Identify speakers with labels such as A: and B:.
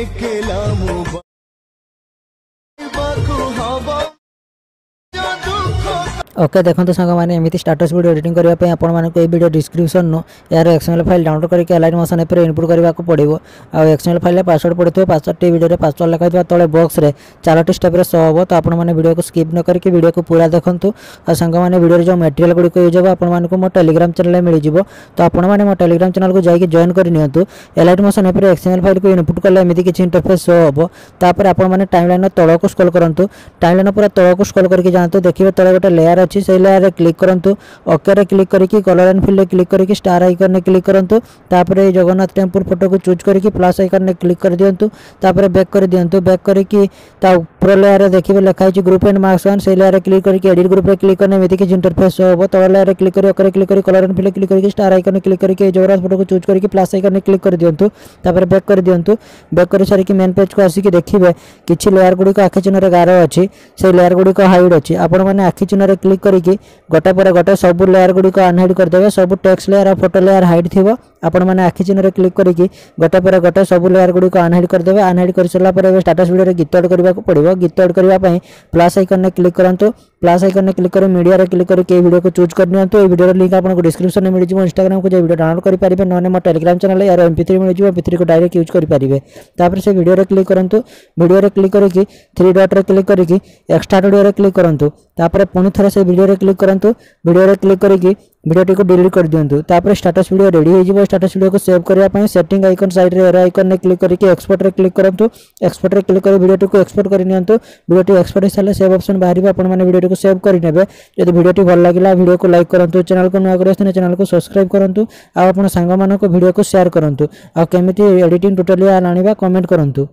A: एकेला
B: okay देखो सांग मैंने एमती स्टाटस वीडियो एडिटिंग करने आपण मानक ये वीडियो डिस्क्रिप्शन नो यार एक्सएमएल फाइल डाउनलोड करके एलाइन मोशन एप इनपुट करने को पड़ो आ एक्सएमएल फाइल पासवर्ड पड़े पासवर्ड टी वीडियो पासवर्ड लिखा तले बॉक्स रे 4टी स्टेप रे शो हम तो आपण मैंने वीडियो को स्किप न करके वीडियो को पूरा देखूँ आ सांग मैंने वीडियो जो मटेरियल गुड़िक यूज हो आपण मो टेलीग्राम चैनल मिल जाव तो आपण मैंने मो टेलीग्राम चैनल को जाकि जॉइन करनी align motion app XML file को इनपुट कले एमती किसी इंटरफेस शो हम तापर आपण मैंने टाइमलाइन तल को स्क्रॉल करूँ टाइमलाइन पूरा तल को स्क्रॉल करके जातु देखिए तले गोटे लेयर अच्छी से लेयर क्लिक करंतु ओके रे क्लिक करके कलर एंड फिल क्लिक करके स्टार आइकन ने क्लिक करंतु तापर जगन्नाथ टेम्पल फोटो को चूज करके प्लस आइकन ने क्लिक कर दियंतु तापर बैक कर दियंतु बैक करके ता ऊपर लेयर रे देखिबे लिखा है ग्रुप एंड मार्क्स 1 से लेयर रे क्लिक करके एडिट ग्रुप रे क्लिक करने मेथि के इंटरफेस हो तो लेयर रे क्लिक करके ओके रे क्लिक करके कलर एंड फिल क्लिक करके स्टार आइकन ने क्लिक करके जगन्नाथ फोटो को चूज करके प्लस आइकन ने क्लिक कर दियंतु तापर बैक कर दियंतु बैक कर सारी कि मेन पेज को आसी कि देखिबे किछि लेयर गुडी को आखि चिन्ह रे गारो अछि से लेयर गुडी को हाइड अछि आपण माने आखि चिन्ह रे क्लिक करके गोटे पर गोटे सब लेयर गुडी को अनहाइड कर देबे सब टेक्स्ट लेयर और फोटो लेयर हाइड थिबो आपण माने आखि चिन्ह रे क्लिक करके गोटे पर गोटे सब लेयर गुडी को अनहाइड कर देबे अनहाइड कर सला पर स्टेटस वीडियो रे गीत ऐड करबा को पड़िबो गीत ऐड करबा पई प्लस आइकन ने क्लिक करंतु प्लस आइकन ने क्लिक कर मीडिया रे क्लिक करके वीडियो को चूज कर नियंतु ए वीडियो रो लिंक आपन को डिस्क्रिप्शन में मिल जिवो इंस्टाग्राम को जे वीडियो डाउनलोड करि परिबे नने मो टेलीग्राम चैनल यार MP3 मिल जिवो MP3 को डायरेक्ट यूज करि परिबे तापर से वीडियो रे क्लिक करंतु वीडियो रे क्लिक करके 3 डॉट रे क्लिक करके एक्स्ट्रा वीडियो रे क्लिक करंतु तापर पुनी थरे से वीडियो रे क्लिक करंतु वीडियो रे क्लिक करके वीडियो को डिलीट कर दियंतु तापर स्टेटस वीडियो रेडी हो जिवो स्टेटस वीडियो को सेव करबा पई सेटिंग आइकन साइड रे एरो आइकन ने क्लिक करके एक्सपोर्ट रे क्लिक करंतु एक्सपोर्ट रे क्लिक कर वीडियो को एक्सपोर्ट कर नियंतु वीडियो टी एक्सपोर्ट हिसाले सेव ऑप्शन बाहरिबो आपण माने वीडियो को सेव करि नेबे यदि वीडियो टी भल लागिला वीडियो को लाइक करंतु चैनल को नया करैछन चैनल को सब्सक्राइब करंतु आ आपण संग मानको वीडियो को शेयर करंतु आ केमिति एडिटिंग ट्यूटोरियल आनिबा कमेंट करंतु।